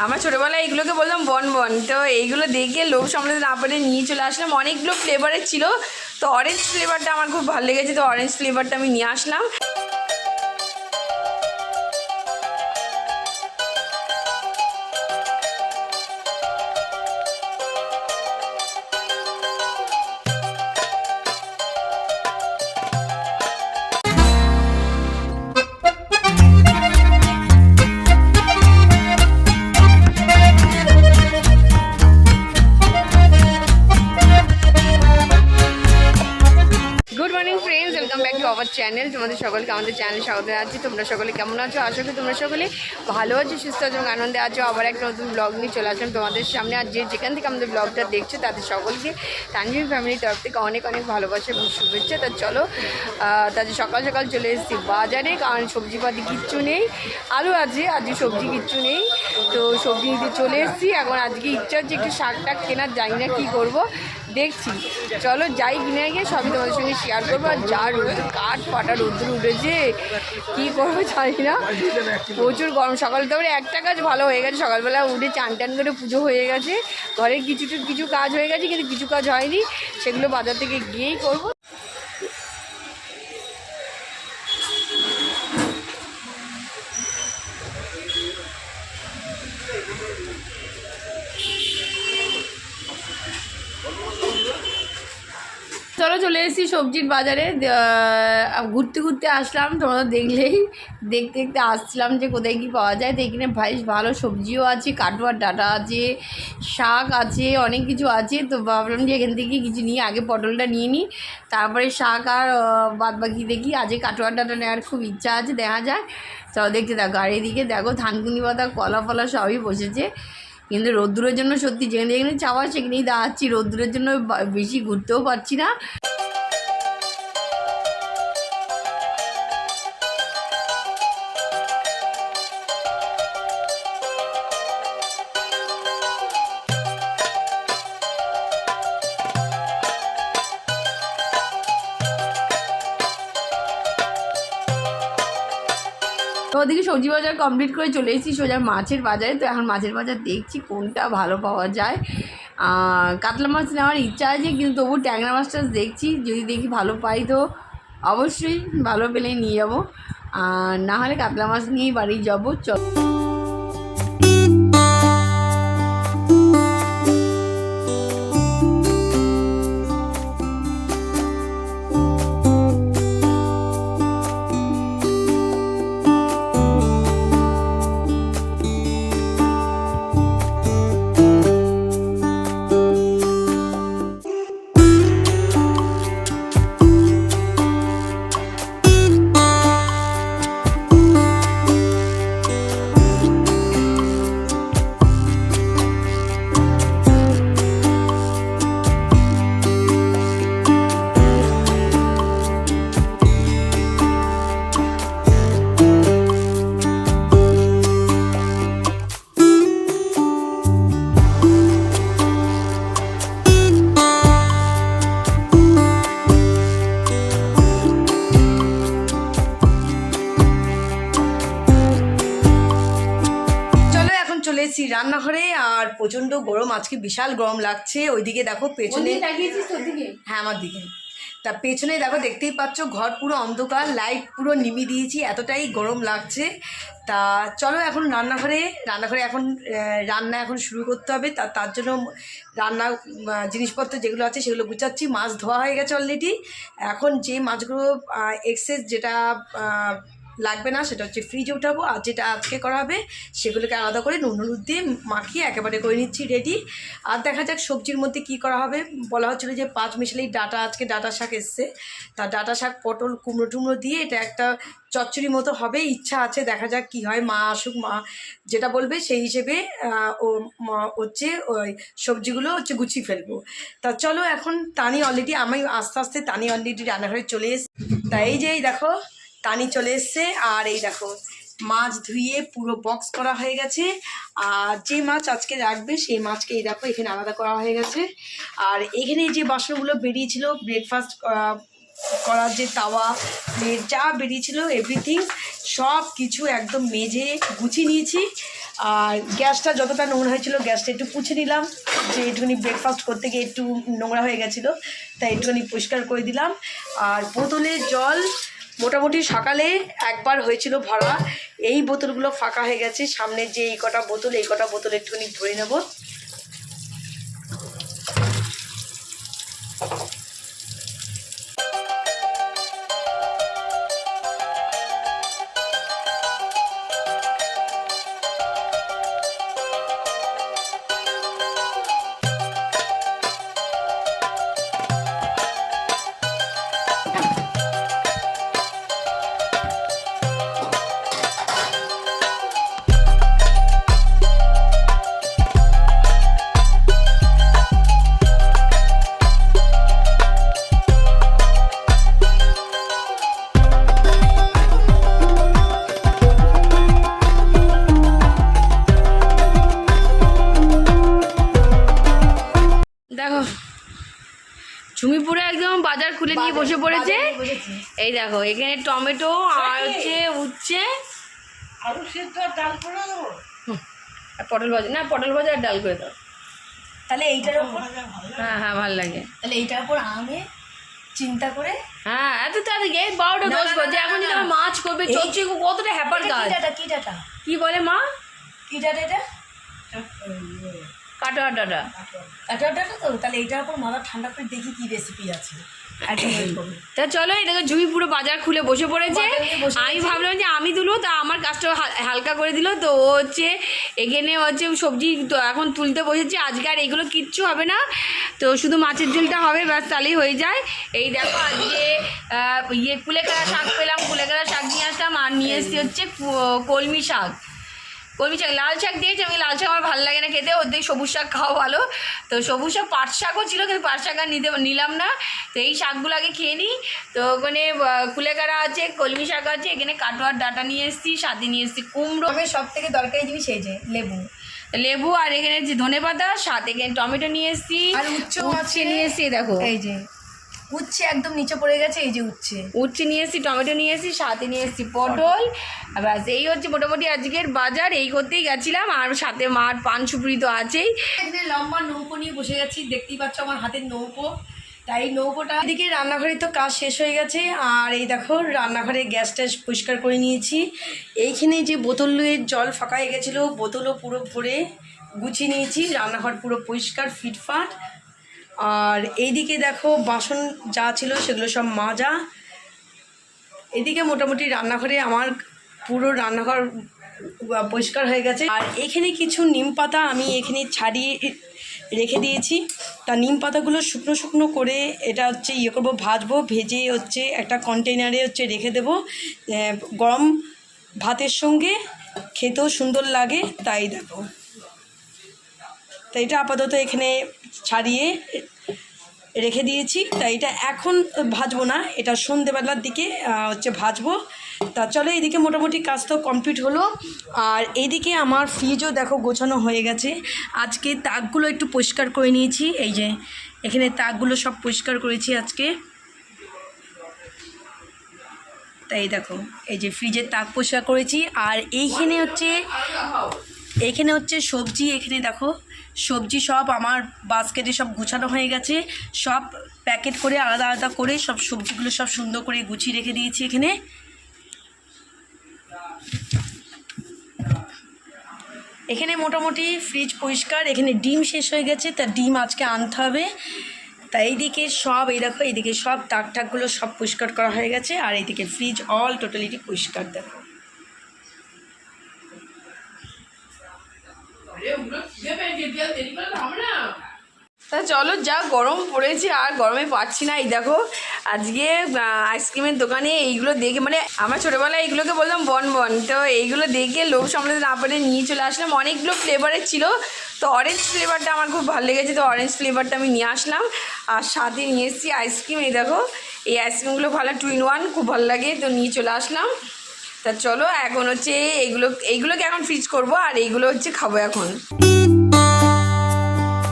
আমার ছোটোবেলায় এইগুলোকে বললাম বনবন, তো এইগুলো দেখে লোভ সামলাতে না পারে নিয়ে চলে আসলাম। অনেকগুলো ফ্লেভারের ছিল, তো অরেঞ্জ ফ্লেভারটা আমার খুব ভালো লেগেছে, তো অরেঞ্জ ফ্লেভারটা আমি নিয়ে আসলাম। আমার চ্যানেল, তোমাদের সকলকে আমাদের চ্যানেলে স্বাগত জানাচ্ছি। তোমরা সকলে কেমন আছো? আশা করি তোমরা সকলে ভালো আছো, সুস্থ আছো এবং আনন্দে আছো। আবার একটা নতুন ব্লগ নিয়ে চলে আসলাম তোমাদের সামনে। আর যেখান থেকে আমাদের ব্লগটা দেখছো তাদের সকলকে তানজিম ফ্যামিলির তরফ থেকে অনেক অনেক ভালোবাসা এবং শুভেচ্ছা। তা চলো, তাদের সকাল সকাল চলে এসেছি বাজারে, কারণ সবজিপাতি কিচ্ছু নেই। আলু আছে, আজকে সবজি কিচ্ছু নেই, তো সবজি নিতে চলে এসেছি। এখন আজকে ইচ্ছা হচ্ছে একটু শাক টাক কেনার, জানি না কী করবো, দেখছি। চলো যাই, কিনে গিয়ে সবই তোমাদের সঙ্গে শেয়ার করবো। আর যা রোদ, কাঠ ফাটা রোদ্দুর উঠেছে, কী করবো জানি না, প্রচুর গরম। সকালে তো একটা কাজ ভালো হয়ে গেছে, সকালবেলা উঠে চান টান করে পুজো হয়ে গেছে, ঘরে কিছু কাজ হয়ে গেছে, কিন্তু কিছু কাজ হয়নি, সেগুলো বাজার থেকে গিয়েই করবো। চলো চলে এসেছি সবজির বাজারে, ঘুরতে ঘুরতে আসলাম। তোমরা দেখলেই, দেখতে দেখতে আসছিলাম যে কোথায় কী পাওয়া যায়। তো এখানে বেশ ভালো সবজিও আছে, কাটোয়ার ডাঁটা আছে, শাক আছে, অনেক কিছু আছে। তো ভাবলাম যে এখান থেকে কিছু নিয়ে আগে পটলটা নিয়ে নিই, তারপরে শাক আর বাদ বাকি দেখি। আজকে কাটোয়ার ডাঁটা নেওয়ার খুব ইচ্ছা আছে, দেখা যায়। চলো দেখতে থাকো। আর এদিকে দেখো থানকুনি পাতা, কলা ফলা সবই বসেছে, কিন্তু রোদ্দুরের জন্য সত্যি যেখানে চাওয়া সেখানেই দাঁড়াচ্ছি। রোদ্দুরের জন্য বেশি ঘুরতেও পারছি না। তো ওদিকে সবজি বাজার কমপ্লিট করে চলে এসেছি সোজা মাছের বাজারে। তো এখন মাছের বাজার দেখছি কোনটা ভালো পাওয়া যায়। কাতলা মাছ নেওয়ার ইচ্ছা আছে, কিন্তু তবু ট্যাংরা মাছটা দেখছি, যদি দেখি ভালো পাই তো অবশ্যই ভালো পেলেই নিয়ে যাবো, আর না হলে কাতলা মাছ নিয়েই বাড়ি যাবো। চলো চলে এসেছি রান্নাঘরে, আর প্রচণ্ড গরম, আজকে বিশাল গরম লাগছে। ওইদিকে দেখো পেছনে, হ্যাঁ আমার দিকে, তা পেছনে দেখো দেখতেই পাচ্ছ ঘর পুরো অন্ধকার, লাইট পুরো নিভিয়ে দিয়েছি, এতটাই গরম লাগছে। তা চলো এখন রান্নাঘরে এখন রান্না এখন শুরু করতে হবে। তার জন্য রান্না জিনিসপত্র যেগুলো আছে সেগুলো গুছাচ্ছি। মাছ ধোয়া হয়ে গেছে অলরেডি। এখন যে মাছগুলো এক্সেস, যেটা লাগবে না, সেটা হচ্ছে ফ্রিজে উঠাবো, আর যেটা আজকে করা হবে সেগুলোকে আলাদা করে নুন হলুদ দিয়ে মাখিয়ে একেবারে করে নিচ্ছি রেডি। আর দেখা যাক সবজির মধ্যে কি করা হবে। বলা হচ্ছিলো যে 5 মিশালি ডাঁটা, আজকে ডাঁটা শাক এসছে, তা ডাঁটা শাক পটল কুমড়ো টুমড়ো দিয়ে এটা একটা চচ্চড়ি মতো হবে, ইচ্ছা আছে, দেখা যাক কি হয়। মা আসুক, মা যেটা বলবে সেই হিসেবে হচ্ছে ওই সবজিগুলো হচ্ছে গুছিয়ে ফেলবো। তা চলো এখন টানি অলরেডি, আমি আস্তে আস্তে টানি অলরেডি রান্নাঘরে চলে এসেছি। তা এই যে দেখো টানি চলে এসছে, আর এই দেখো মাছ ধুয়ে পুরো বক্স করা হয়ে গেছে। আর যে মাছ আজকে রাখবে সেই মাছকে এই দেখো এখানে আলাদা করা হয়ে গেছে। আর এখানে যে বাসনগুলো বেরিয়েছিল, ব্রেকফাস্ট করার যে তাওয়া, প্লেট যা বেরিয়েছিল, এভরিথিং সব কিছু একদম মেজে গুছিয়ে নিয়েছি। আর গ্যাসটা যতটা নোংরা হয়েছিল গ্যাসটা একটু পুছে নিলাম, যে একটুখানি ব্রেকফাস্ট করতে গিয়ে একটু নোংরা হয়ে গেছিলো, তাই একটুখানি পরিষ্কার করে দিলাম। আর বোতলের জল মোটামুটি সকালে একবার হয়েছিল ভরা, এই বোতলগুলো ফাঁকা হয়ে গেছে। সামনে যে এই কটা বোতল একটুখানি ধরে নেব। দেখো ঝুমি পুরো একদম বাজার খুলে নিয়ে বসে পড়েছে। এই দেখো এখানে টমেটো আর হচ্ছে উচ্ছে, আলু সিদ্ধ ডাল করে দেবো, আর পটল ভাজা, না পটল ভাজা আর ডাল করে দাও। তাহলে এইটার উপর হ্যাঁ হ্যাঁ ভালো লাগে। তাহলে এইটার উপর আমি চিন্তা করে হ্যাঁ এত তাড়াতাড়ি 12টা 10 বাজে, এখন যদি আমার মাছ করবে চলছে কতটা হ্যাপার কাজ। কি ডাটা কি বলে মা, কি ডাটা এটা? কাটোয়া ডাটা। কাটোয়া ডাটা তো, তাহলে এইটার উপর মাথা ঠান্ডা করে দেখি কি রেসিপি আছে। তা চলো এটাকে ঝুমি পুরো বাজার খুলে বসে পড়েছে। আমি ভাবলাম যে আমি তুলবো, তা আমার কাজটা হালকা করে দিল। তো ও হচ্ছে এখানে হচ্ছে সবজি এখন তুলতে বসেছে। আজকে আর এগুলো কিচ্ছু হবে না, তো শুধু মাছের ঝোলটা হবে, ব্যাস তাহলেই হয়ে যায়। এই দেখো আজকে কুলেখাড়া শাক পেলাম, কুলেখাড়া শাক নিয়ে আসলাম, আর নিয়ে এসছি হচ্ছে কলমি শাক। লাল শাক দিয়েছি, আমি লাল শাক আমার ভালো লাগে না খেতে, ওর দিকে সবুজ শাক খাওয়া ভালো। তো সবুজ শাক পাট শাকও ছিল, কিন্তু পাট শাক আর নিলাম না। তো এই শাকগুলো আগে খেয়ে নিই। তো ওখানে কুলেখাড়া আছে, কলমি শাক আছে, এখানে কাটোয়ার ডাটা নিয়ে এসেছি, সাথে নিয়ে এসেছি কুমড়ো। আমি সব থেকে দরকারি জিনিস এই যে লেবু, আর এখানে যে ধনেপাতা, সাথে এখানে টমেটো নিয়ে এসেছি, আর উচ্ছে নিয়ে এসেছি। দেখো এই যে উচ্ছে একদম নিচে পড়ে গেছে, এই যে উচ্ছে নিয়ে এসেছি, টমেটো নিয়ে এসেছি, সাথে নিয়ে এসেছি পটল। ব্যাস এই হচ্ছে মোটামুটি আজকের বাজার। এই করতেই গেছিলাম, আর সাথে মার পান সুপুরি তো আছেই। এখানে লম্বা নৌকো নিয়ে বসে গেছি, দেখতেই পাচ্ছ আমার হাতের নৌকো। তাই নৌকোটা এদিকে রান্নাঘরে তো কাজ শেষ হয়ে গেছে, আর এই দেখো রান্নাঘরে গ্যাস ট্যাস পরিষ্কার করে নিয়েছি। এইখানে যে বোতলের জল ফাঁকা হয়ে গেছিলো, বোতলও পুরো ভরে গুছিয়ে নিয়েছি, রান্নাঘর পুরো পরিষ্কার ফিটফাট। আর এইদিকে দেখো বাসন যা ছিল সেগুলো সব মাজা। এদিকে মোটামুটি রান্নাঘরে আমার পুরো রান্নাঘর পরিষ্কার হয়ে গেছে। আর এখানে কিছু নিম পাতা আমি এখানে ছাড়িয়ে রেখে দিয়েছি। তা নিম পাতাগুলো শুকনো শুকনো করে এটা হচ্ছে করবো, ভাজবো, ভেজে হচ্ছে একটা কন্টেনারে হচ্ছে রেখে দেবো। গরম ভাতের সঙ্গে খেতেও সুন্দর লাগে, তাই দেখো। তো এটা আপাতত এখানে ছাড়িয়ে রেখে দিয়েছি। তাই এটা এখন ভাজবো না, এটা সন্ধেবেলার দিকে হচ্ছে ভাজবো। তা চলো এইদিকে মোটামুটি কাজ তো কমপ্লিট হলো। আর এইদিকে আমার ফ্রিজও দেখো গোছানো হয়ে গেছে। আজকে তাকগুলো একটু পরিষ্কার করে নিয়েছি, এই যে এখানে তাকগুলো সব পরিষ্কার করেছি আজকে। তাই দেখো এই যে ফ্রিজের তাক পরিষ্কার করেছি। আর এইখানে হচ্ছে সবজি, এখানে দেখো সবজি সব আমার বাস্কেটে সব গুছানো হয়ে গেছে, সব প্যাকেট করে আলাদা আলাদা করে সব সবজিগুলো সব সুন্দর করে গুছিয়ে রেখে দিয়েছি এখানে। এখানে মোটামুটি ফ্রিজ পরিষ্কার। এখানে ডিম শেষ হয়ে গেছে, তা ডিম আজকে আনতে হবে। তা এইদিকে সব এই দেখো এইদিকে সব তাক টাকগুলো সব পরিষ্কার করা হয়ে গেছে। আর এইদিকে ফ্রিজ অল টোটালিটি পরিষ্কার দেখো। তা চলো, যা গরম পড়েছে আর গরমে পাচ্ছি না। এই দেখো আজকে আইসক্রিমের দোকানে এইগুলো দেখে, মানে আমার ছোটোবেলায় এইগুলোকে বললাম বনবন, তো এইগুলো দেখে লোভ সামলাতে না পারে নিয়ে চলে আসলাম। অনেকগুলো ফ্লেভারের ছিল, তো অরেঞ্জ ফ্লেভারটা আমার খুব ভালো লেগেছে, তো অরেঞ্জ ফ্লেভারটা আমি নিয়ে আসলাম। আর সাথে নিয়ে এসেছি আইসক্রিম। এই দেখো এই আইসক্রিমগুলো ভালো, 2 in 1 খুব ভালো লাগে, তো নিয়ে চলে আসলাম। তা চলো এখন হচ্ছে এইগুলোকে এখন ফ্রিজ করবো, আর এইগুলো হচ্ছে খাবো এখন।